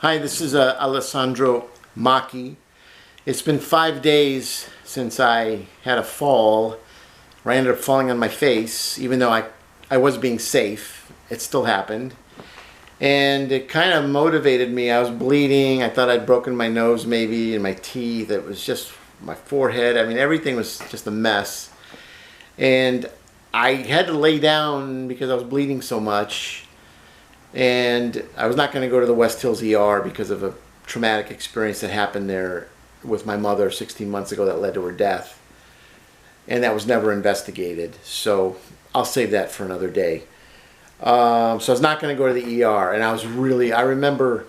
Hi, this is Alessandro Machi. It's been 5 days since I had a fall where I ended up falling on my face. Even though I was being safe, it still happened. And it kind of motivated me. I was bleeding. I thought I'd broken my nose maybe and my teeth. It was just my forehead. I mean, everything was just a mess. And I had to lay down because I was bleeding so much. And I was not going to go to the West Hills ER because of a traumatic experience that happened there with my mother 16 months ago that led to her death. And that was never investigated. So I'll save that for another day. So I was not going to go to the ER. And I remember,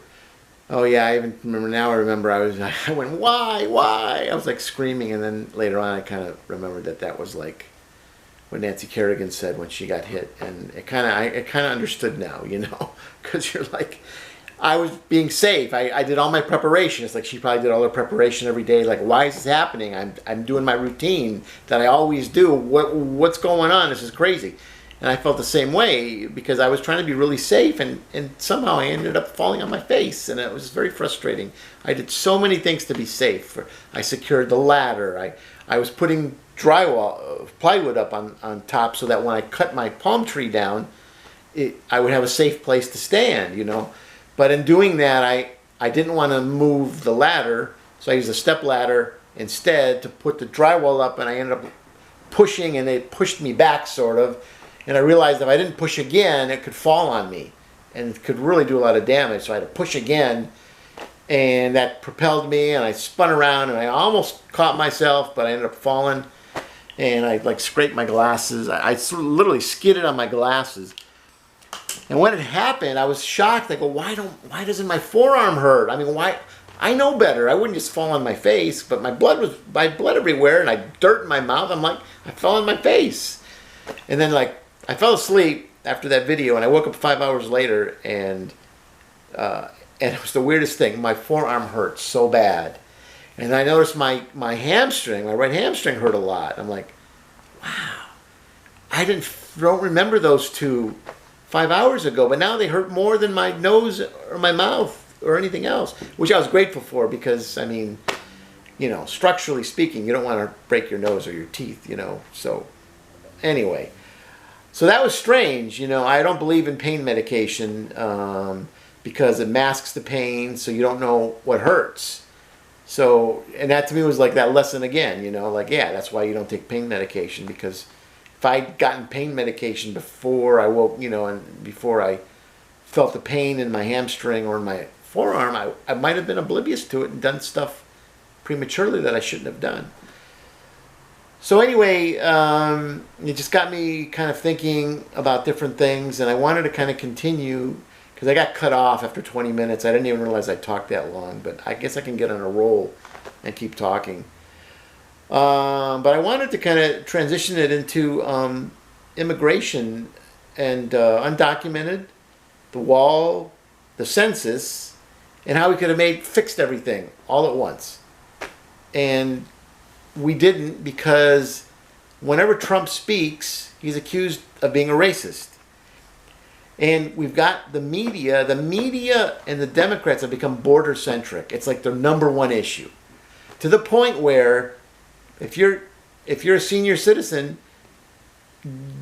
oh yeah, I even remember now, I went, why? I was like screaming. And then later on I kind of remembered that was like what Nancy Kerrigan said when she got hit, and I kind of understood now, because you're like, I was being safe. I did all my preparation. It's like she probably did all her preparation every day. Like, why is this happening? I'm doing my routine that I always do. What's going on? This is crazy. And I felt the same way because I was trying to be really safe, and somehow I ended up falling on my face, and it was very frustrating. I did so many things to be safe. I secured the ladder. I was putting plywood up on top so that when I cut my palm tree down, I would have a safe place to stand, But in doing that, I didn't want to move the ladder, so I used a step ladder instead to put the drywall up, and I ended up pushing, and it pushed me back sort of. And I realized if I didn't push again, it could fall on me, and it could really do a lot of damage. So I had to push again, and that propelled me, and I spun around, and I almost caught myself, but I ended up falling, and I scraped my glasses. I literally skidded on my glasses. And when it happened, I was shocked. I go, why doesn't my forearm hurt? I mean, why? I know better. I wouldn't just fall on my face, but my blood everywhere, and I had dirt in my mouth. I'm like, I fell on my face. And then I fell asleep after that video, and I woke up 5 hours later, and it was the weirdest thing. My forearm hurt so bad. And I noticed my right hamstring hurt a lot. I'm like, wow. I don't remember those two 5 hours ago, but now they hurt more than my nose or my mouth or anything else, which I was grateful for because, I mean, structurally speaking, you don't want to break your nose or your teeth, So anyway, so that was strange. I don't believe in pain medication because it masks the pain, so you don't know what hurts. So, and that to me was like that lesson again, yeah, that's why you don't take pain medication, because if I'd gotten pain medication before I woke, and before I felt the pain in my hamstring or in my forearm, I might have been oblivious to it and done stuff prematurely that I shouldn't have done. So anyway, it just got me kind of thinking about different things, and I wanted to kind of continue because I got cut off after 20 minutes. I didn't even realize I talked that long, but I guess I can get on a roll and keep talking. But I wanted to kind of transition it into immigration and undocumented, the wall, the census, and how we could have fixed everything all at once. And we didn't, because whenever Trump speaks, he's accused of being a racist. And we've got the media and the Democrats have become border centric. It's like their number one issue. To the point where if you're a senior citizen,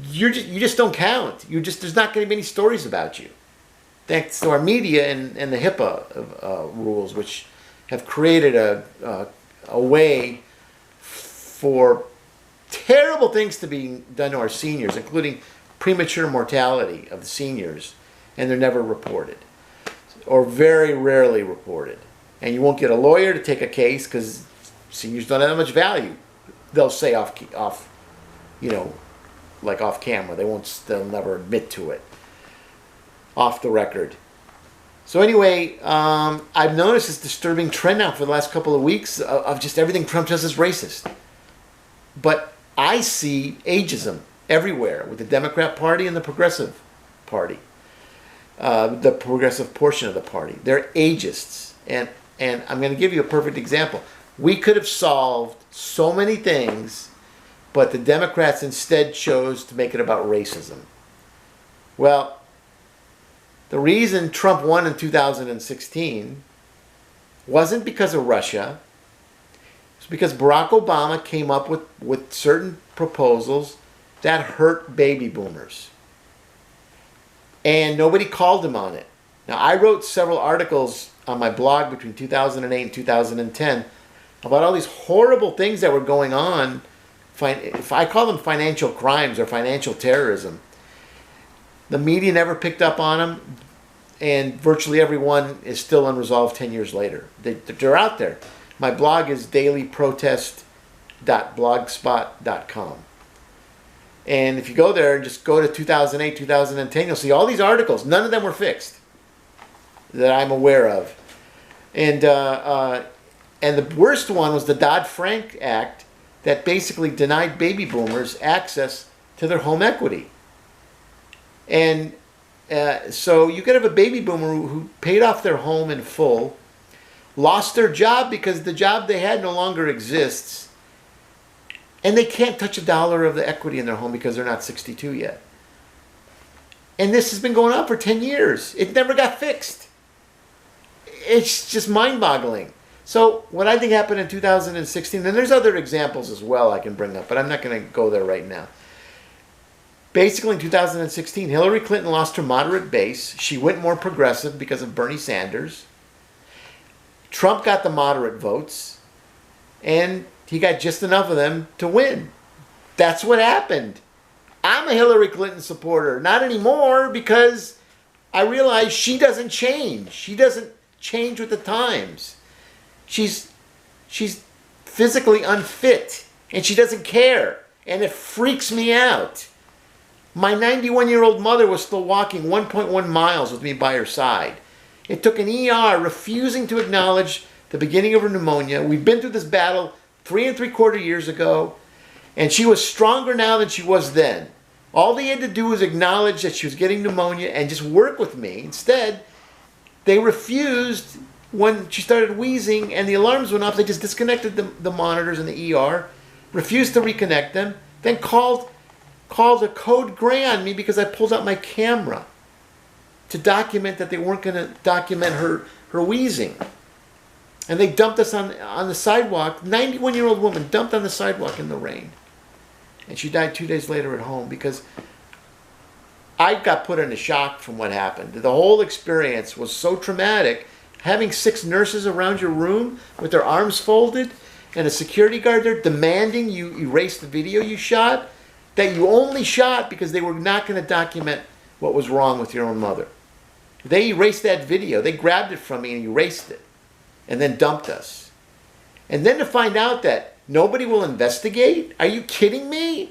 you just don't count. There's not going to be any stories about you. Thanks to our media and the HIPAA rules, which have created a way for terrible things to be done to our seniors, including premature mortality of the seniors, and they're never reported, or very rarely reported. And you won't get a lawyer to take a case because seniors don't have that much value. They'll say off camera. They'll never admit to it. Off the record. So anyway, I've noticed this disturbing trend now for the last couple of weeks of just everything Trump does is racist. But I see ageism everywhere with the Democrat Party and the Progressive Party, the progressive portion of the party. They're ageists. And I'm going to give you a perfect example. We could have solved so many things, but the Democrats instead chose to make it about racism. Well, The reason Trump won in 2016 wasn't because of Russia. It's because Barack Obama came up with certain proposals that hurt baby boomers. And nobody called him on it. Now, I wrote several articles on my blog between 2008 and 2010 about all these horrible things that were going on. If I call them financial crimes or financial terrorism. The media never picked up on them, and virtually everyone is still unresolved 10 years later. They're out there. My blog is dailyprotest.blogspot.com. And if you go there and just go to 2008, 2010, you'll see all these articles. None of them were fixed that I'm aware of. And the worst one was the Dodd-Frank Act that basically denied baby boomers access to their home equity. And so you could have a baby boomer who paid off their home in full, lost their job because the job they had no longer exists, and they can't touch a dollar of the equity in their home because they're not 62 yet. And this has been going on for 10 years. It never got fixed. It's just mind-boggling. So what I think happened in 2016, and there's other examples as well I can bring up, but I'm not going to go there right now. Basically in 2016, Hillary Clinton lost her moderate base. She went more progressive because of Bernie Sanders. Trump got the moderate votes, and he got just enough of them to win. That's what happened. I'm a Hillary Clinton supporter. Not anymore, because I realize she doesn't change. She doesn't change with the times. She's physically unfit, and she doesn't care, and it freaks me out. My 91-year-old mother was still walking 1.1 miles with me by her side. It took an ER refusing to acknowledge the beginning of her pneumonia. We've been through this battle 3 3/4 years ago, and she was stronger now than she was then. All they had to do was acknowledge that she was getting pneumonia and just work with me. Instead, they refused when she started wheezing and the alarms went off. They just disconnected the monitors in the ER, refused to reconnect them, then called a code gray on me because I pulled out my camera to document that they weren't going to document her wheezing. And they dumped us on the sidewalk. 91-year-old woman dumped on the sidewalk in the rain. And she died 2 days later at home because I got put in a shock from what happened. The whole experience was so traumatic. Having 6 nurses around your room with their arms folded and a security guard there demanding you erase the video you shot, that you only shot because they were not going to document what was wrong with your own mother. They erased that video. They grabbed it from me and erased it and then dumped us. And then to find out that nobody will investigate? Are you kidding me?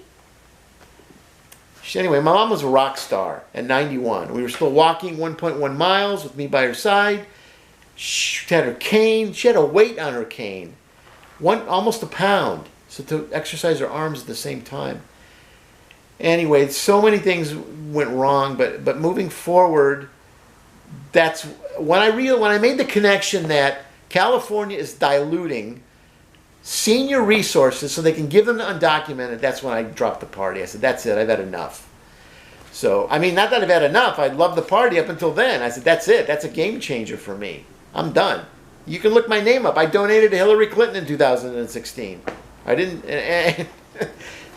Anyway, my mom was a rock star at 91. We were still walking 1.1 miles with me by her side. She had her cane. She had a weight on her cane. Almost a pound. So to exercise her arms at the same time. Anyway, so many things went wrong, but moving forward, that's when I made the connection that California is diluting senior resources so they can give them to undocumented. That's when I dropped the party. I said, that's it. I've had enough. So, I mean, not that I've had enough. I loved the party up until then. I said, that's it. That's a game changer for me. I'm done. You can look my name up. I donated to Hillary Clinton in 2016. I didn't...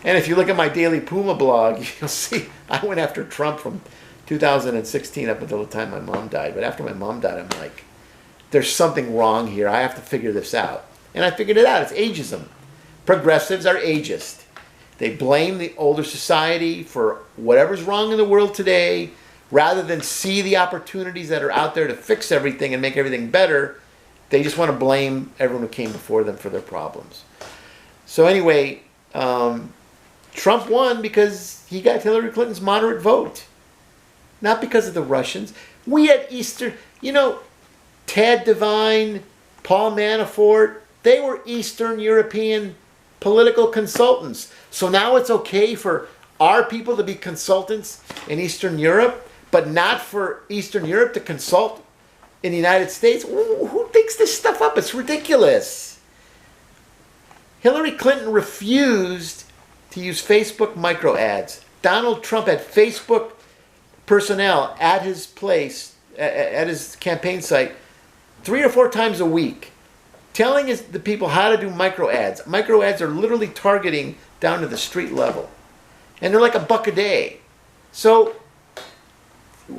And if you look at my Daily Puma blog, you'll see I went after Trump from 2016 up until the time my mom died. But after my mom died, I'm like, there's something wrong here. I have to figure this out. And I figured it out. It's ageism. Progressives are ageist. They blame the older society for whatever's wrong in the world today, rather than see the opportunities that are out there to fix everything and make everything better. They just want to blame everyone who came before them for their problems. So anyway, Trump won because he got Hillary Clinton's moderate vote. Not because of the Russians. We had Eastern, Tad Devine, Paul Manafort, they were Eastern European political consultants. So now it's okay for our people to be consultants in Eastern Europe, but not for Eastern Europe to consult in the United States? Who thinks this stuff up? It's ridiculous. Hillary Clinton refused to use Facebook micro ads. Donald Trump had Facebook personnel at his place at his campaign site 3 or 4 times a week, telling the people how to do micro ads. Micro ads are literally targeting down to the street level, and they're like $1 a day. So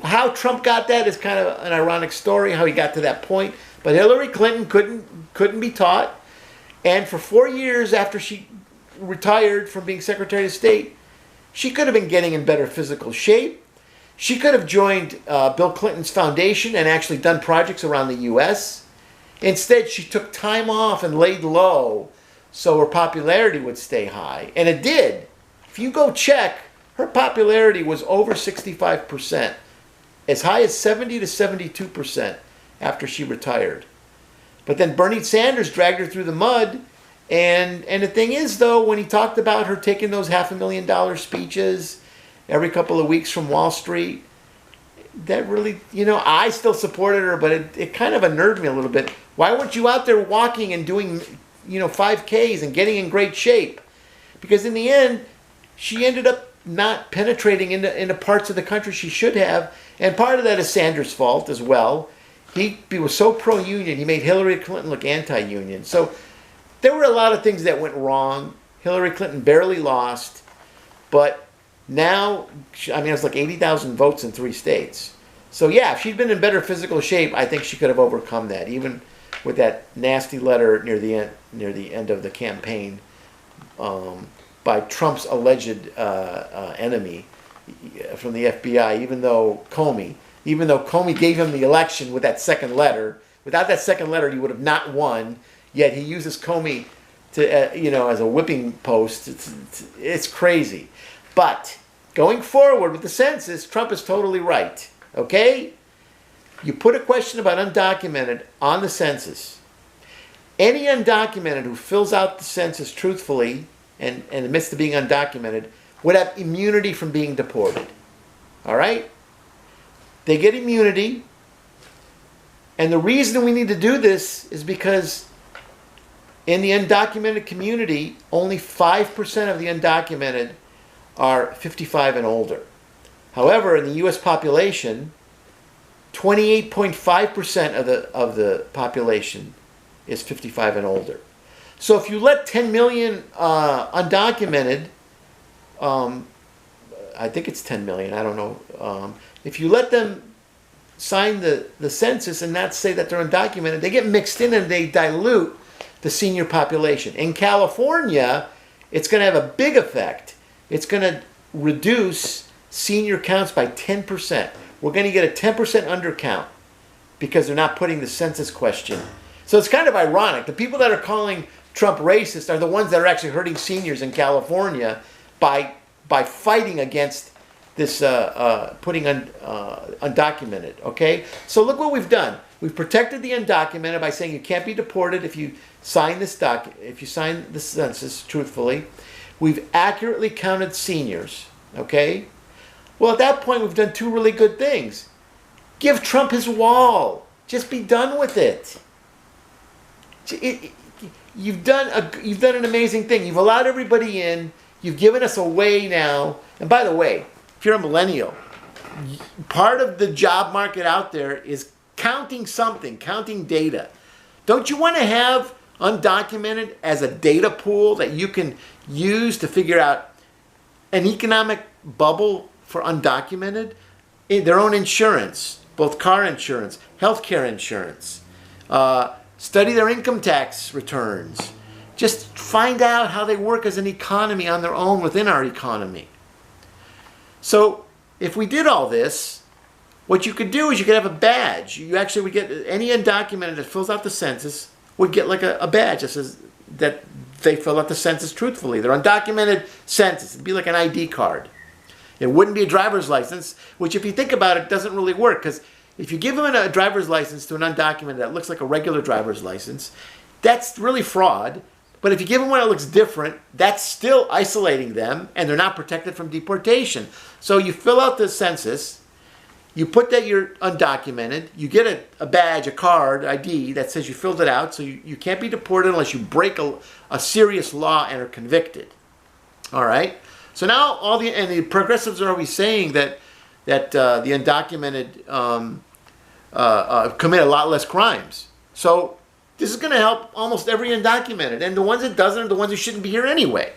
how Trump got that is kind of an ironic story, how he got to that point. But Hillary Clinton couldn't be taught, and for 4 years after she retired from being Secretary of State, she could have been getting in better physical shape. She could have joined Bill Clinton's foundation and actually done projects around the U.S. Instead, she took time off and laid low so her popularity would stay high. And it did. If you go check, her popularity was over 65%, as high as 70 to 72% after she retired. But then Bernie Sanders dragged her through the mud. And the thing is, though, when he talked about her taking those $500,000 speeches every couple of weeks from Wall Street, that really, I still supported her, but it kind of unnerved me a little bit. Why weren't you out there walking and doing, 5Ks and getting in great shape? Because in the end, she ended up not penetrating into parts of the country she should have. And part of that is Sanders' fault as well. He was so pro-union, he made Hillary Clinton look anti-union. So there were a lot of things that went wrong. Hillary Clinton barely lost, but now, it was like 80,000 votes in 3 states. So yeah, if she'd been in better physical shape, I think she could have overcome that, even with that nasty letter near the end of the campaign by Trump's alleged enemy from the FBI. Even though Comey gave him the election with that second letter. Without that second letter, he would have not won. Yet he uses Comey to, as a whipping post. It's crazy. But going forward with the census, Trump is totally right. Okay? You put a question about undocumented on the census. Any undocumented who fills out the census truthfully and in the midst of being undocumented would have immunity from being deported. All right? They get immunity. And the reason we need to do this is because in the undocumented community, only 5% of the undocumented are 55 and older. However, in the U.S. population, 28.5% of the population is 55 and older. So if you let 10 million undocumented, I think it's 10 million, I don't know. If you let them sign the census and not say that they're undocumented, they get mixed in and they dilute the senior population. In California, it's going to have a big effect. It's going to reduce senior counts by 10%. We're going to get a 10% undercount because they're not putting the census question. So it's kind of ironic. The people that are calling Trump racist are the ones that are actually hurting seniors in California by fighting against this putting undocumented. Okay, so look what we've done. We've protected the undocumented by saying you can't be deported if you sign the census truthfully. We've accurately counted seniors. Okay, well at that point we've done 2 really good things. Give Trump his wall. Just be done with it. You've done an amazing thing. You've allowed everybody in. You've given us a way now. And by the way, if you're a millennial, part of the job market out there is counting something, counting data. Don't you want to have undocumented as a data pool that you can use to figure out an economic bubble for undocumented? Their own insurance, both car insurance, healthcare insurance. Study their income tax returns. Just find out how they work as an economy on their own within our economy. So if we did all this, what you could do is you could have a badge. You actually would get any undocumented that fills out the census would get like a badge that says that they fill out the census truthfully. Their undocumented census. It'd be like an ID card. It wouldn't be a driver's license, which if you think about it, doesn't really work because if you give them a driver's license to an undocumented that looks like a regular driver's license, that's really fraud. But if you give them one that looks different, that's still isolating them, and they're not protected from deportation. So you fill out the census, you put that you're undocumented, you get a badge, a card, ID that says you filled it out, so you can't be deported unless you break a serious law and are convicted. All right? So now the progressives are always saying that the undocumented commit a lot less crimes. So this is going to help almost every undocumented. And the ones that doesn't are the ones who shouldn't be here anyway.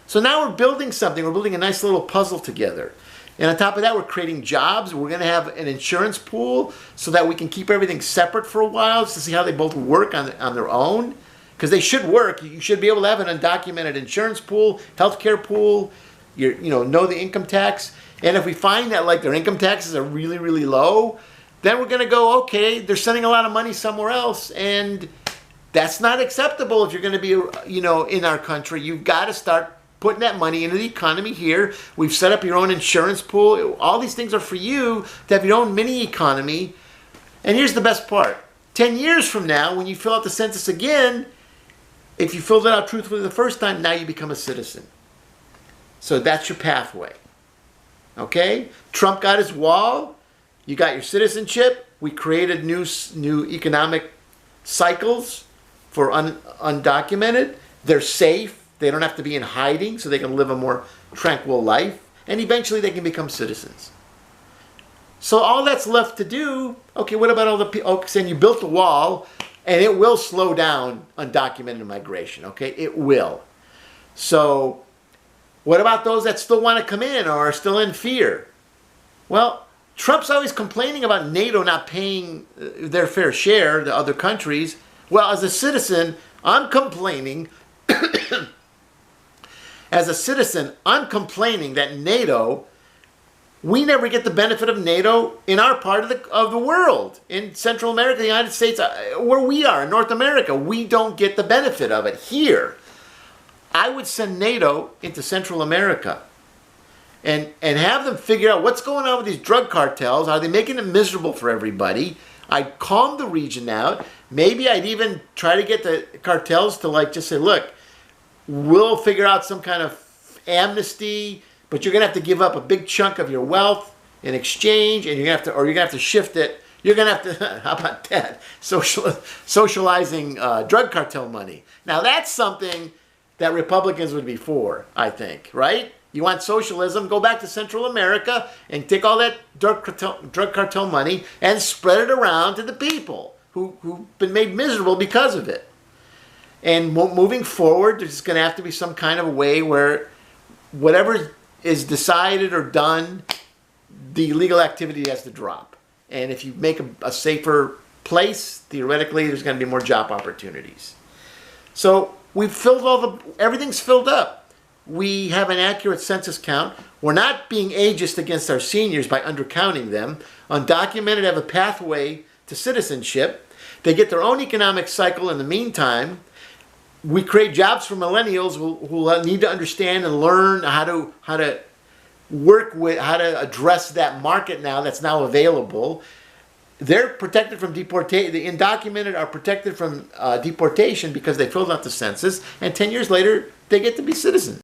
So now we're building something. We're building a nice little puzzle together. And on top of that, we're creating jobs. We're going to have an insurance pool so that we can keep everything separate for a while just to see how they both work on their own. Because they should work. You should be able to have an undocumented insurance pool, healthcare pool, know the income tax. And if we find that like their income taxes are really, really low, then we're going to go, okay, they're sending a lot of money somewhere else, and that's not acceptable if you're going to be, in our country. You've got to start putting that money into the economy here. We've set up your own insurance pool. All these things are for you to have your own mini economy. And here's the best part. 10 years from now, when you fill out the census again, if you filled it out truthfully the first time, now you become a citizen. So that's your pathway. Okay? Trump got his wall. You got your citizenship. We created new economic cycles for undocumented. They're safe. They don't have to be in hiding, so they can live a more tranquil life. And eventually they can become citizens. So all that's left to do, okay, what about all the people? Okay, saying you built the wall, and it will slow down undocumented migration, okay? It will. So what about those that still want to come in or are still in fear? Well, Trump's always complaining about NATO not paying their fair share to other countries. Well, as a citizen, I'm complaining. As a citizen, I'm complaining that NATO, we never get the benefit of NATO in our part of the world. In Central America, the United States, where we are, in North America, we don't get the benefit of it here. I would send NATO into Central America and have them figure out what's going on with these drug cartels. Are they making it miserable for everybody? I'd calm the region out. Maybe I'd even try to get the cartels to just say, look, we'll figure out some kind of amnesty, but you're going to have to give up a big chunk of your wealth in exchange, and you're going to have to shift it. You're going to have to, how about that? Socializing drug cartel money. Now that's something that Republicans would be for, I think, right? You want socialism, go back to Central America and take all that drug cartel money and spread it around to the people who've been made miserable because of it. And moving forward, there's going to have to be some kind of a way where whatever is decided or done, the illegal activity has to drop. And if you make a safer place, theoretically, there's going to be more job opportunities. So we've filled everything's filled up. We have an accurate census count. We're not being ageist against our seniors by undercounting them. Undocumented have a pathway to citizenship. They get their own economic cycle in the meantime. We create jobs for millennials who need to understand and learn how to work with, how to address that market that's now available. They're protected from deportation. The undocumented are protected from deportation because they filled out the census, and 10 years later, they get to be citizens.